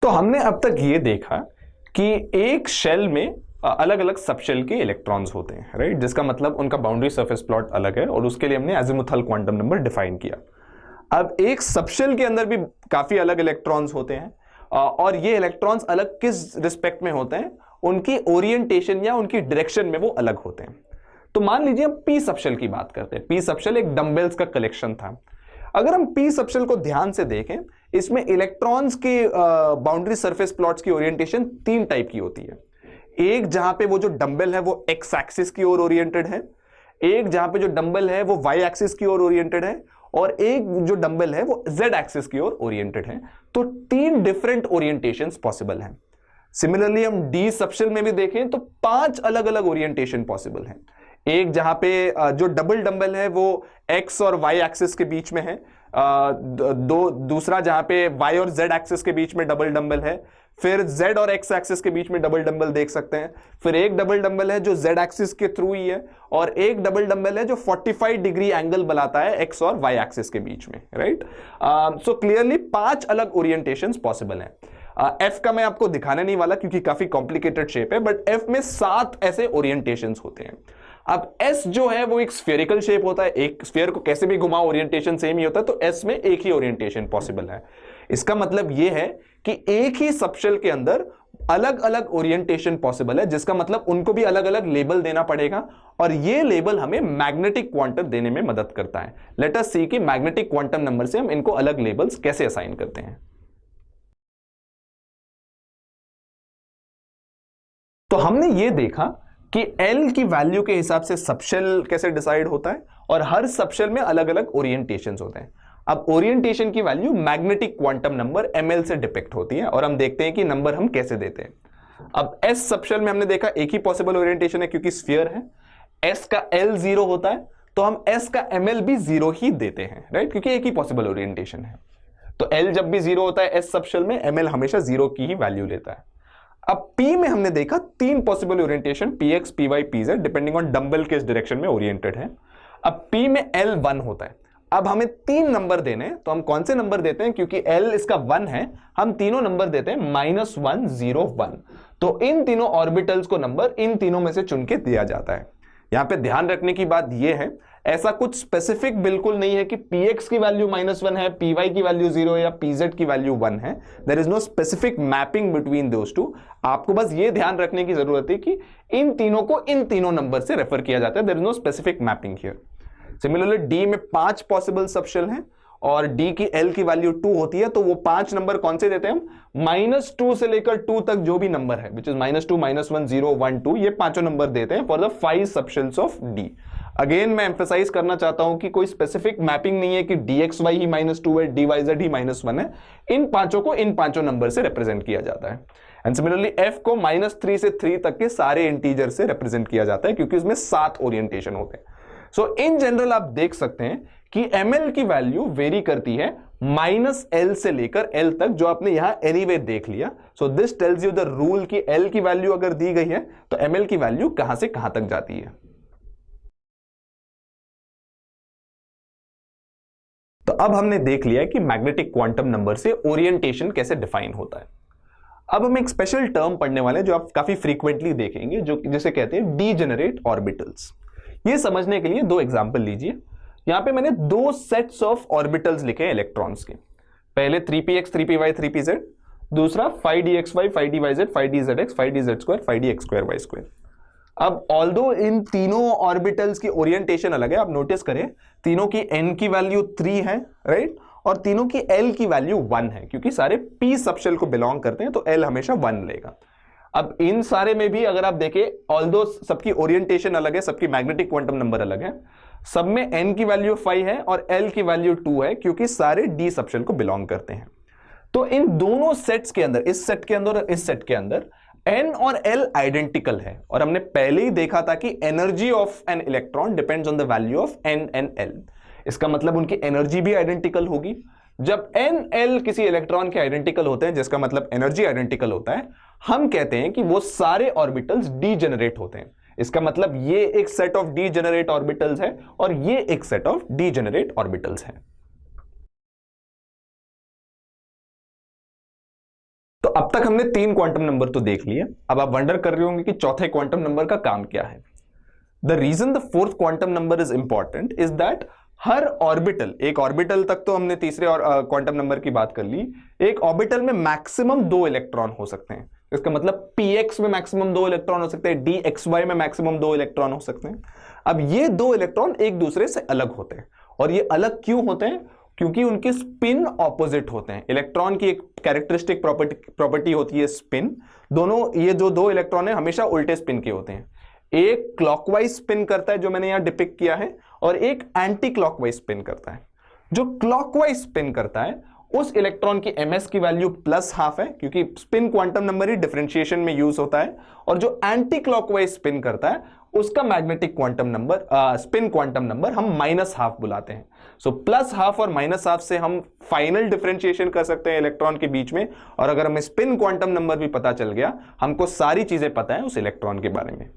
तो हमने अब तक ये देखा कि एक शेल में अलग अलग सबशेल के इलेक्ट्रॉन्स होते हैं, राइट, जिसका मतलब उनका बाउंड्री सरफेस प्लॉट अलग है और उसके लिए हमने अज़ीमुथल क्वांटम नंबर डिफाइन किया। अब एक सबशेल के अंदर भी काफी अलग इलेक्ट्रॉन्स होते हैं और ये इलेक्ट्रॉन्स अलग किस रिस्पेक्ट में होते हैं, उनकी ओरिएंटेशन या उनकी डायरेक्शन में वो अलग होते हैं। तो मान लीजिए हम पी सबशेल की बात करते हैं। पी सबशेल एक डंबल्स का कलेक्शन था। अगर हम पी सबशेल को ध्यान से देखें, इसमें इलेक्ट्रॉन्स के बाउंड्री सरफेस प्लॉट्स की ओरिएंटेशन तीन टाइप की होती है। एक जहां पे वो जो डंबल है वो एक्स एक्सिस की ओर ओरिएंटेड है, एक जहां पे जो डंबल है वो वाई एक्सिस की ओर ओरिएंटेड है, और एक जो डंबल है वो जेड एक्सिस की ओर ओरिएंटेड है। तो तीन डिफरेंट ओरिएंटेशंस पॉसिबल हैं। सिमिलरली हम डी सबशेल में भी देखें तो पांच अलग अलग ओरिएंटेशन पॉसिबल हैं। एक जहां पे जो डबल डंबल है वो एक्स और वाई एक्सिस के बीच में है, दूसरा जहां पे वाई और जेड एक्सिस के बीच में डबल डंबल है, फिर जेड और एक्स एक्सिस के बीच में डबल डंबल देख सकते हैं, फिर एक डबल डंबल है जो जेड एक्सिस के थ्रू ही है, और एक डबल डंबल है जो 45 डिग्री एंगल बनाता है एक्स और वाई एक्सिस के बीच में, राइट। सो क्लियरली पांच अलग ओरिएंटेशंस पॉसिबल हैं। एफ का मैं आपको दिखाने नहीं वाला क्योंकि काफी कॉम्प्लिकेटेड शेप है, बट एफ में 7 ऐसे ओरिएंटेशंस होते हैं। अब एस जो है वो एक स्फेरिकल शेप होता है, एक स्फीयर को कैसे भी घुमाओ ओरिएंटेशन सेम ही होता है, तो एस में एक ही ओरिएंटेशन पॉसिबल है। इसका मतलब यह है कि एक ही सबशेल के अंदर अलग अलग ओरिएंटेशन पॉसिबल है, जिसका मतलब उनको भी अलग अलग लेबल देना पड़ेगा, और यह लेबल हमें मैग्नेटिक क्वांटम देने में मदद करता है। लेट अस सी कि मैग्नेटिक क्वांटम नंबर से हम इनको अलग लेबल्स कैसे असाइन करते हैं। तो हमने यह देखा कि L की वैल्यू के हिसाब से सबशेल कैसे डिसाइड होता है, और हर सबशेल में अलग अलग ओरिएंटेशंस होते हैं। अब ओरिएंटेशन की value magnetic quantum number ml से डिपिक्ट होती है, और हम देखते हैं कि नंबर हम कैसे देते हैं। अब S सबशेल में हमने देखा एक ही पॉसिबल ओरिएंटेशन है क्योंकि स्फीयर है। S का L 0 होता है तो हम S का ml भी 0 ही देते हैं, राइट, क्योंकि एक ही पॉसिबल ओरिएंटेशन है। तो L जब भी 0 होता है S सबशेल में, ml हमेशा 0 की ही वैल्यू लेता है। अब P में हमने देखा तीन possible orientation, PX, PY, PZ, depending on dumbbell किस डायरेक्शन में ओरिएंटेड है। अब P में L 1 होता है। अब हमें तीन नंबर देने हैं, तो हम कौन से नंबर देते हैं, क्योंकि L इसका 1 है, हम तीनों नंबर देते हैं -1 0 1। तो इन तीनों ऑर्बिटल्स को नंबर इन तीनों में से चुन के दिया जाता है। यहां पे ध्यान रखने की बात यह है, ऐसा कुछ स्पेसिफिक बिल्कुल नहीं है कि px की वैल्यू -1 है, py की वैल्यू 0 है या pz की वैल्यू 1 है। There is no specific mapping between those two. आपको बस ये ध्यान रखने की जरूरत है कि इन तीनों को इन तीनों नंबर से रेफर किया जाता है। There is no specific mapping here. Similarly D में 5 पॉसिबल सबशेल हैं और डी की एल की वैल्यू 2 होती है, तो वो 5 नंबर कौन से देते हैं हम, -2 से लेकर 2 तक जो भी नंबर है, विच इज -2 -1 0 1 2, ये पांचों नंबर देते हैं for the 5 subshells of D. Again मैं एम्फेसाइज करना चाहता हूं कि कोई स्पेसिफिक मैपिंग नहीं है कि dxy ही -2 है, dyz ही -1 है। इन पांचों को इन पांचों नंबर से रिप्रेजेंट किया जाता है। एंड सिमिलरली f को -3 से 3 तक के सारे इंटीजर से रिप्रेजेंट किया जाता है, क्योंकि इसमें 7 ओरिएंटेशन होते हैं। सो इन जनरल आप देख सकते हैं कि ml की वैल्यू वेरी करती है -l से लेकर l तक, जो आपने यहां एनीवे देख लिया। So this tells you the rule कि l की वैल्यू अगर दी गई है तो ml की वैल्यू कहां से कहां तक जाती है। तो अब हमने देख लिया कि मैग्नेटिक क्वांटम नंबर से ओरिएंटेशन कैसे डिफाइन होता है। अब हम एक स्पेशल टर्म पढ़ने वाले हैं जो आप काफी फ्रीक्वेंटली देखेंगे, जो जिसे कहते हैं डीजेनरेट ऑर्बिटल्स। ये समझने के लिए दो एग्जांपल लीजिए। यहां पे मैंने 2 सेट्स ऑफ ऑर्बिटल्स लिखे हैं इलेक्ट्रॉन्स के। पहले 3px 3py 3pz, दूसरा 5dxy 5dyz 5dzx 5dz2 5dx2 y2। अब ऑल्दो इन तीनों ऑर्बिटल्स की ओरिएंटेशन अलग है, आप नोटिस करें तीनों की n की वैल्यू 3 है, राइट, और तीनों की l की वैल्यू 1 है, क्योंकि सारे p सबशेल को बिलोंग करते हैं तो l हमेशा 1 लेगा। अब इन सारे में भी अगर आप देखें, ऑल्दो सबकी ओरिएंटेशन अलग है, सबकी मैग्नेटिक क्वांटम नंबर अलग है, सब में n की वैल्यू 5 है और l की वैल्यू 2 है, क्योंकि सारे d सबशेल को बिलोंग करते हैं। तो इन दोनों सेट्स के अंदर, इस सेट के अंदर और इस सेट के अंदर n और l आइडेंटिकल है, और हमने पहले ही देखा था कि energy of an electron depends on the value of n and l। इसका मतलब उनकी एनर्जी भी आइडेंटिकल होगी। जब n l किसी इलेक्ट्रॉन के आइडेंटिकल होते हैं, जिसका मतलब एनर्जी आइडेंटिकल होता है, हम कहते हैं कि वो सारे ऑर्बिटल्स डीजेनरेट होते हैं। इसका मतलब ये एक सेट ऑफ डीजेनरेट ऑर्बिटल्स है और ये एक सेट ऑफ डीजेनरेट ऑर्बिटल्स है। तो तक हमने 3 क्वांटम नंबर तो देख लिए। अब आप वंडर कर रहे होंगे कि चौथे क्वांटम नंबर का काम क्या है। The reason the fourth quantum number is important is that हर ऑर्बिटल, एक ऑर्बिटल तक तो हमने तीसरे और क्वांटम नंबर की बात कर ली, एक ऑर्बिटल में मैक्सिमम 2 इलेक्ट्रॉन हो सकते हैं। इसका मतलब px में मैक्सिमम 2 इलेक्ट्रॉन हो सकते हैं, dxy में मैक्सिमम 2 इलेक्ट्रॉन हो सकते हैं। अब ये 2 इलेक्ट्रॉन एक दूसरे से अलग होते हैं, और ये अलग क्यों होते हैं? क्योंकि उनके स्पिन ऑपोजिट होते हैं। इलेक्ट्रॉन की एक कैरेक्टरिस्टिक प्रॉपर्टी होती है स्पिन। दोनों, ये जो 2 इलेक्ट्रॉन है हमेशा उल्टे स्पिन के होते हैं। एक क्लॉकवाइज स्पिन करता है जो मैंने यहां डिपिक्ट किया है, और एक एंटी क्लॉकवाइज स्पिन करता है। जो क्लॉकवाइज स्पिन करता है उस इलेक्ट्रॉन की ms की वैल्यू +½ है, क्योंकि स्पिन क्वांटम नंबर ही डिफरेंशिएशन में यूज होता है। और जो एंटी क्लॉकवाइज स्पिन करता है उसका magnetic quantum number, spin quantum number हम -½ बुलाते हैं। सो +½ और -½ से हम फाइनल डिफरेंशिएशन कर सकते हैं इलेक्ट्रॉन के बीच में। और अगर हमें स्पिन क्वांटम नंबर भी पता चल गया, हमको सारी चीजें पता है उस इलेक्ट्रॉन के बारे में।